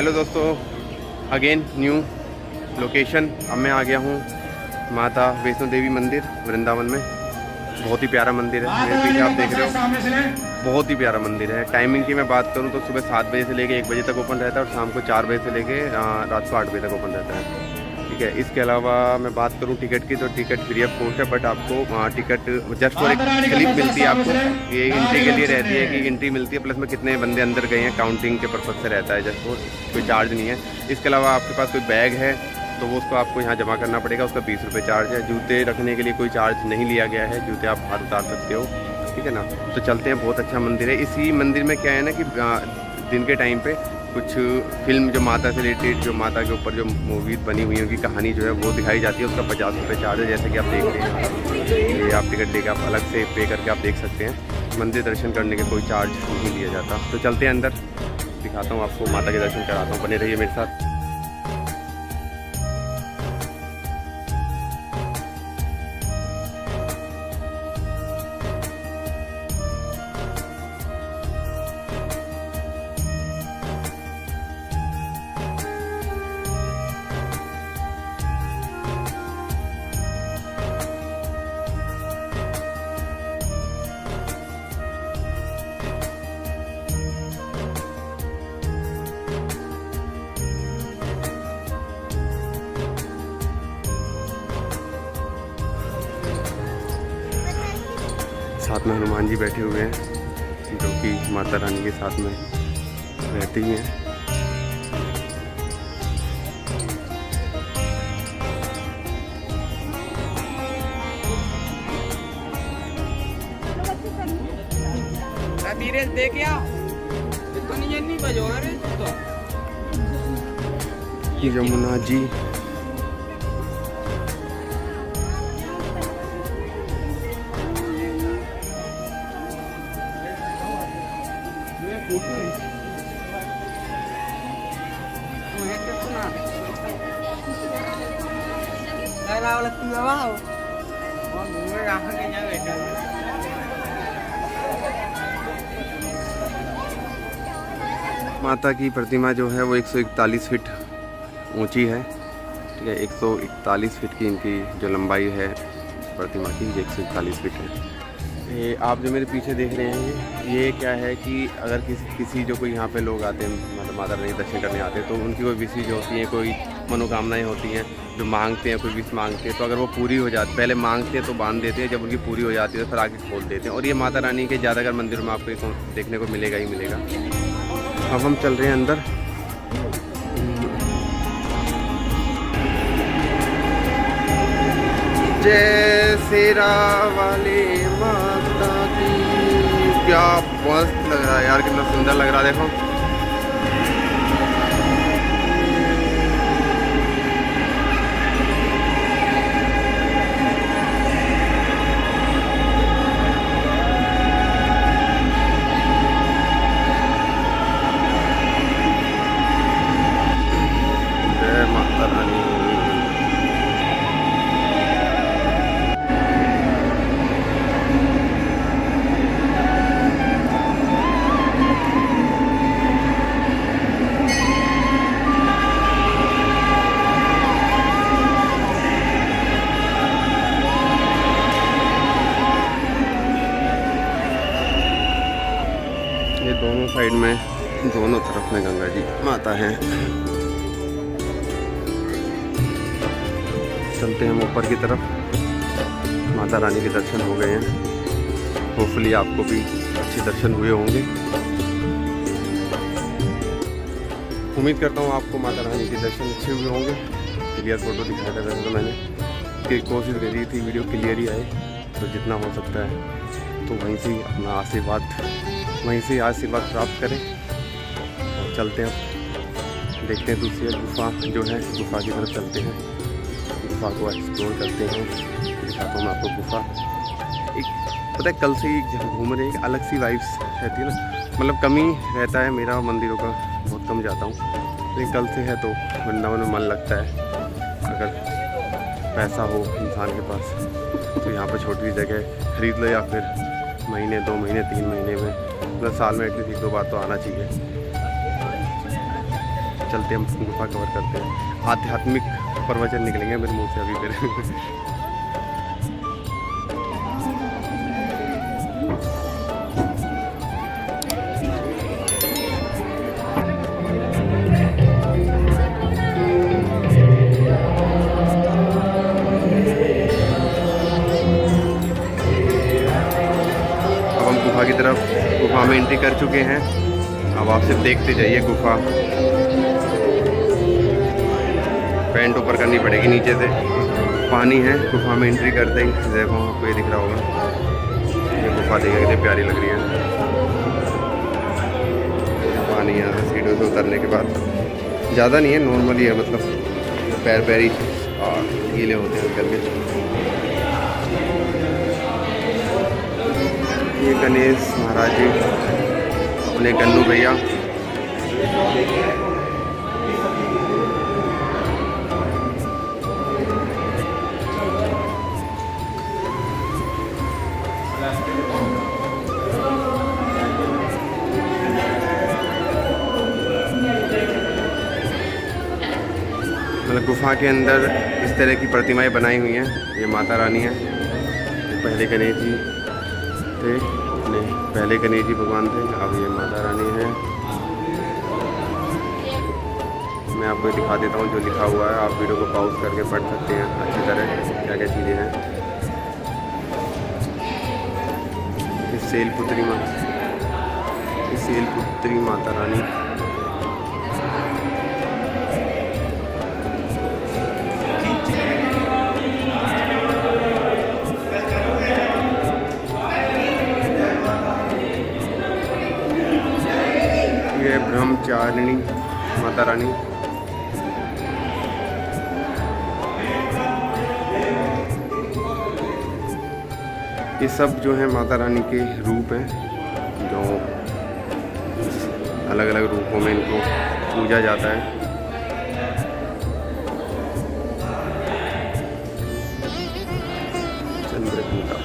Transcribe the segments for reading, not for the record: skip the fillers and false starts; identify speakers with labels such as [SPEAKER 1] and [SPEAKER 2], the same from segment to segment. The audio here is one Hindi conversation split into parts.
[SPEAKER 1] हेलो दोस्तों, अगेन न्यू लोकेशन। अब मैं आ गया हूँ माता वैष्णो देवी मंदिर वृंदावन में। बहुत ही प्यारा मंदिर है, मेरे पीछे आप देख रहे हो, बहुत ही प्यारा मंदिर है। टाइमिंग की मैं बात करूँ तो सुबह 7 बजे से लेके 1 बजे तक ओपन रहता है और शाम को 4 बजे से लेके रात को 8 बजे तक ओपन रहता है। ठीक है, इसके अलावा मैं बात करूँ टिकट की तो टिकट फ्री ऑफ कॉस्ट है, बट आपको टिकट जस्ट फॉर एक स्लिप मिलती है आपको। ये एंट्री के लिए रहती है कि एंट्री मिलती है, प्लस में कितने बंदे अंदर गए हैं काउंटिंग के पर्पज़ से रहता है, जस्ट फॉर, कोई चार्ज नहीं है। इसके अलावा आपके पास कोई बैग है तो वो उसको आपको यहाँ जमा करना पड़ेगा, उसका 20 रुपये चार्ज है। जूते रखने के लिए कोई चार्ज नहीं लिया गया है, जूते आप बाहर उतार सकते हो। ठीक है ना, तो चलते हैं। बहुत अच्छा मंदिर है। इसी मंदिर में क्या है ना कि दिन के टाइम पे कुछ फिल्म जो माता से रिलेटेड, जो माता के ऊपर जो मूवीज़ बनी हुई है उनकी कहानी जो है वो दिखाई जाती है। उसका 50 रुपये चार्ज है, जैसे कि आप देख रहे हैं। ये आप टिकट लेकर आप अलग से पे करके आप देख सकते हैं। मंदिर दर्शन करने का कोई चार्ज नहीं लिया जाता। तो चलते हैं अंदर, दिखाता हूँ आपको, माता के दर्शन कराता हूँ। बने रहिए मेरे साथ। साथ में हनुमान जी बैठे हुए हैं, जो कि माता रानी के साथ में रहती हैं। यमुना जी माता की प्रतिमा जो है वो 141 फीट ऊंची है। ठीक है, 141 फीट की इनकी जो लंबाई है प्रतिमा की, 141 फीट है। ये आप जो मेरे पीछे देख रहे हैं ये क्या है कि अगर किसी जो कोई यहाँ पे लोग आते हैं, मतलब माता रानी दर्शन करने आते हैं, तो उनकी कोई विशेष होती हैं, कोई मनोकामनाएं होती हैं जो मांगते हैं, कोई विश मांगते हैं, तो अगर वो पूरी हो जाती, पहले मांगते हैं तो बांध देते हैं, जब उनकी पूरी हो जाती है तो फिर आगे खोल देते हैं। और ये माता रानी के ज़्यादातर मंदिरों में आपको देखने को मिलेगा ही मिलेगा। अब हम चल रहे हैं अंदर। जय शेरा वाली माता की। क्या मस्त लग रहा है यार, कितना सुंदर लग रहा है, देखो। जय माता रानी। ये दोनों साइड में, दोनों तरफ में गंगा जी माता हैं। चलते हैं हम ऊपर की तरफ। माता रानी के दर्शन हो गए हैं, होपफुली आपको भी अच्छे दर्शन हुए होंगे। उम्मीद करता हूँ आपको माता रानी के दर्शन अच्छे हुए होंगे। क्लियर फोटो दिखाया था वैसे तो मैंने कि कोशिश करी थी वीडियो क्लियर ही आए, तो जितना हो सकता है तो वहीं से अपना आशीर्वाद प्राप्त करें। और चलते हैं, देखते हैं दूसरी गुफा जो है, गुफा की तरफ चलते हैं, गुफा को एक्सप्लोर करते हैं। दिखाता हूँ मैं आपको गुफा। एक पता है, कल से ही घूम रहे हैं, एक अलग सी वाइब्स रहती है ना, मतलब कमी रहता है मेरा मंदिरों का, बहुत कम जाता हूँ, लेकिन कल से है तो वृंदावन में मन लगता है। अगर पैसा हो इंसान के पास तो यहाँ पर छोटी जगह खरीद लो, या फिर महीने 2 महीने 3 महीने में, मतलब साल में एटलीस्ट 1-2 बार तो आना चाहिए। चलते हैं, हम गुफा कवर करते हैं। आध्यात्मिक प्रवचन निकलेंगे मेरे मुँह से अभी फिर। गुफा में एंट्री कर चुके हैं। अब आप सिर्फ देखते जाइए गुफा। पैंट ऊपर करनी पड़ेगी, नीचे से पानी है। गुफा में एंट्री करते ही देखो आपको ये दिख रहा होगा, ये गुफा देखिए कितनी प्यारी लग रही है। पानी यहाँ से सीढ़ियों से उतरने के बाद ज़्यादा नहीं है, नॉर्मली है, मतलब पैर ही और गीले होते हैं करके। ये गणेश महाराज जी अपने गन्नू भैया, मतलब गुफा के अंदर इस तरह की प्रतिमाएं बनाई हुई हैं। ये माता रानी है, पहले गणेश जी थे, नहीं पहले गणेश जी भगवान थे, अब ये माता रानी है। मैं आपको दिखा देता हूँ जो लिखा हुआ है, आप वीडियो को पॉज करके पढ़ सकते हैं अच्छी तरह क्या क्या चीज़ें हैं। ये शैलपुत्री माता रानी, ब्रह्मचारिणी माता रानी, ये सब जो है माता रानी के रूप हैं, जो अलग अलग रूपों में इनको पूजा जाता है। चंद्रकूटा,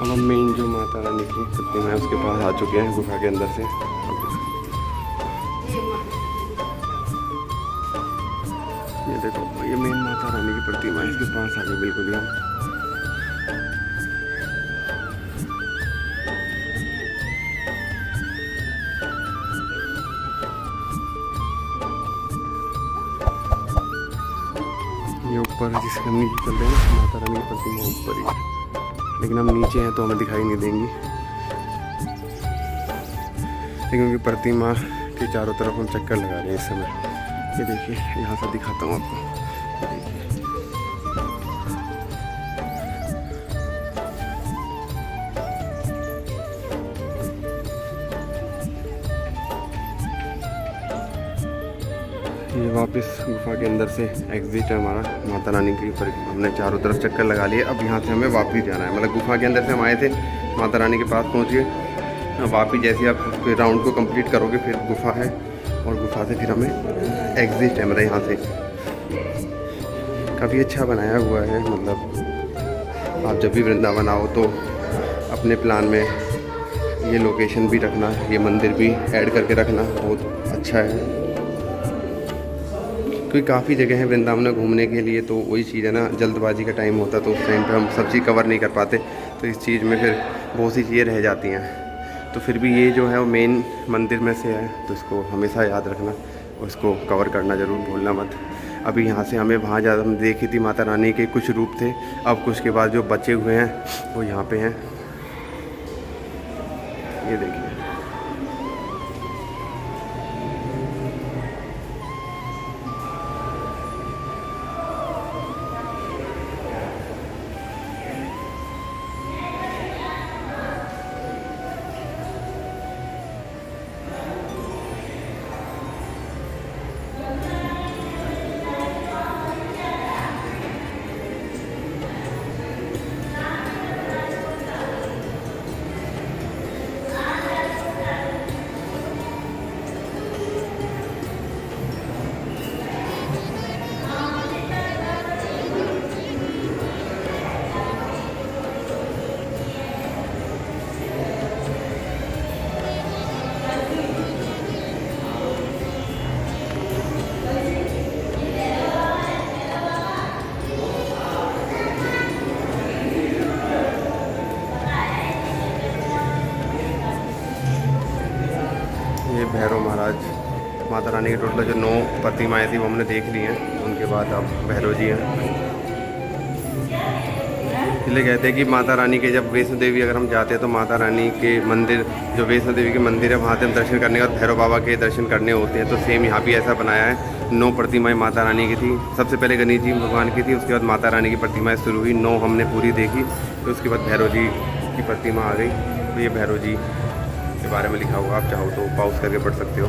[SPEAKER 1] हम मेन जो माता रानी की प्रतिमा है उसके पास आ चुके हैं गुफा के अंदर से। ये देखो ये मेन माता रानी की प्रतिमा है, इसके पास आ गए बिल्कुल ही हम। ये ऊपर जिसके हम नीचे चल रहे हैं, माता रानी की प्रतिमा ऊपर ही है, लेकिन हम नीचे हैं तो हमें दिखाई नहीं देंगी, क्योंकि प्रतिमा के चारों तरफ हम चक्कर लगा रहे हैं इस समय। ये देखिए यहाँ से दिखाता हूँ आपको, ये वापस गुफा के अंदर से एग्जिट है हमारा। माता रानी की हमने चारों तरफ चक्कर लगा लिए, अब यहाँ से हमें वापस जाना है। मतलब गुफा के अंदर से हम आए थे, माता रानी के पास पहुँचे, अब वापस जैसे आप फिर राउंड को कंप्लीट करोगे फिर गुफा है, और गुफा से फिर हमें एग्जिट है, मतलब यहाँ से। काफ़ी अच्छा बनाया हुआ है, मतलब आप जब भी वृंदावन आओ तो अपने प्लान में ये लोकेशन भी रखना, ये मंदिर भी ऐड करके रखना, बहुत अच्छा है। क्योंकि काफ़ी जगह है वृंदावन में घूमने के लिए, तो वही चीज़ है ना, जल्दबाजी का टाइम होता तो उस टाइम पे हम सब चीज़ कवर नहीं कर पाते, तो इस चीज़ में फिर बहुत सी चीज़ें रह जाती हैं। तो फिर भी ये जो है वो मेन मंदिर में से है, तो इसको हमेशा याद रखना और इसको कवर करना ज़रूर भूलना मत। अभी यहाँ से हमें वहाँ ज़्यादा हम देखी थी माता रानी के कुछ रूप थे, अब कुछ के बाद जो बचे हुए हैं वो यहाँ पे हैं। ये देखिए भैरव महाराज, माता रानी की टोटल जो 9 प्रतिमाएँ थी वो हमने देख ली हैं। उनके बाद अब भैरव जी हैं। इसलिए कहते हैं कि माता रानी के जब वैष्णो देवी अगर हम जाते हैं तो माता रानी के मंदिर, जो वैष्णो देवी के मंदिर है, वहाँ से हम दर्शन करने के बाद भैरव बाबा के दर्शन करने होते हैं। तो सेम यहाँ भी ऐसा बनाया है। 9 प्रतिमाएँ माता रानी की थी। सबसे पहले गणेश जी भगवान की थी, उसके बाद माता रानी की प्रतिमाएँ शुरू हुई। 9 हमने पूरी देखी, तो उसके बाद भैरव जी की प्रतिमा आ गई। तो ये भैरव जी के बारे में लिखा हुआ, आप चाहो तो पॉज करके पढ़ सकते हो।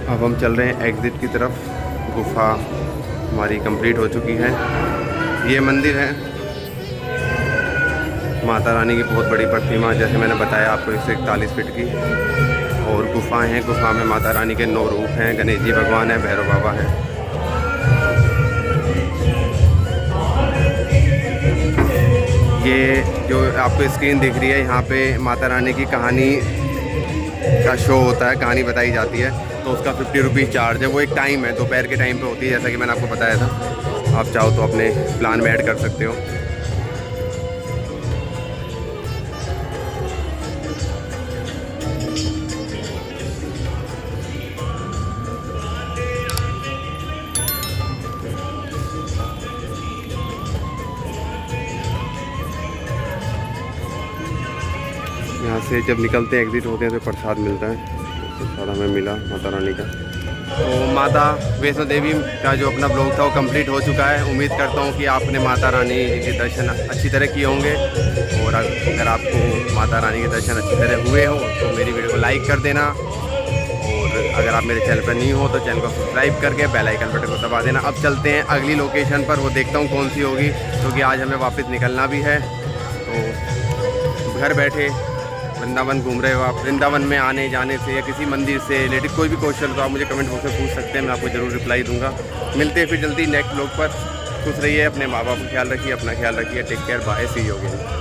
[SPEAKER 1] अब हम चल रहे हैं एग्ज़िट की तरफ। गुफा हमारी कंप्लीट हो चुकी है। ये मंदिर है माता रानी की बहुत बड़ी प्रतिमा, जैसे मैंने बताया आपको, 141 फीट की। और गुफाएं हैं, गुफा में माता रानी के 9 रूप हैं। गणेश जी भगवान हैं, भैरव बाबा हैं। ये जो आपको स्क्रीन दिख रही है, यहाँ पे माता रानी की कहानी का शो होता है, कहानी बताई जाती है। तो उसका 50 रुपीज़ चार्ज है। वो एक टाइम है, दोपहर के टाइम पे होती है, जैसा कि मैंने आपको बताया था। आप चाहो तो अपने प्लान में ऐड कर सकते हो। यहाँ से जब निकलते हैं, एग्ज़िट होते हैं, तो प्रसाद मिलता है। प्रसाद हमें मिला माता रानी का। तो माता वैष्णो देवी का जो अपना ब्लॉग था वो कंप्लीट हो चुका है। उम्मीद करता हूँ कि आपने माता रानी के दर्शन अच्छी तरह किए होंगे। और अगर आपको माता रानी के दर्शन अच्छी तरह हुए हो तो मेरी वीडियो को लाइक कर देना। और अगर आप मेरे चैनल पर नहीं हो तो चैनल को सब्सक्राइब करके बेल आइकन बटन को दबा देना। अब चलते हैं अगली लोकेशन पर, वो देखता हूँ कौन सी होगी, क्योंकि आज हमें वापस निकलना भी है। तो घर बैठे वृंदावन घूम रहे हो आप, वृंदावन में आने जाने से या किसी मंदिर से रिलेटेड कोई भी क्वेश्चन हो तो आप मुझे कमेंट बॉक्स में पूछ सकते हैं। मैं आपको ज़रूर रिप्लाई दूंगा। मिलते हैं फिर जल्दी नेक्स्ट ब्लॉग पर। खुश रहिए, अपने माँ बाप का ख्याल रखिए, अपना ख्याल रखिए। Take care, bye, see you again.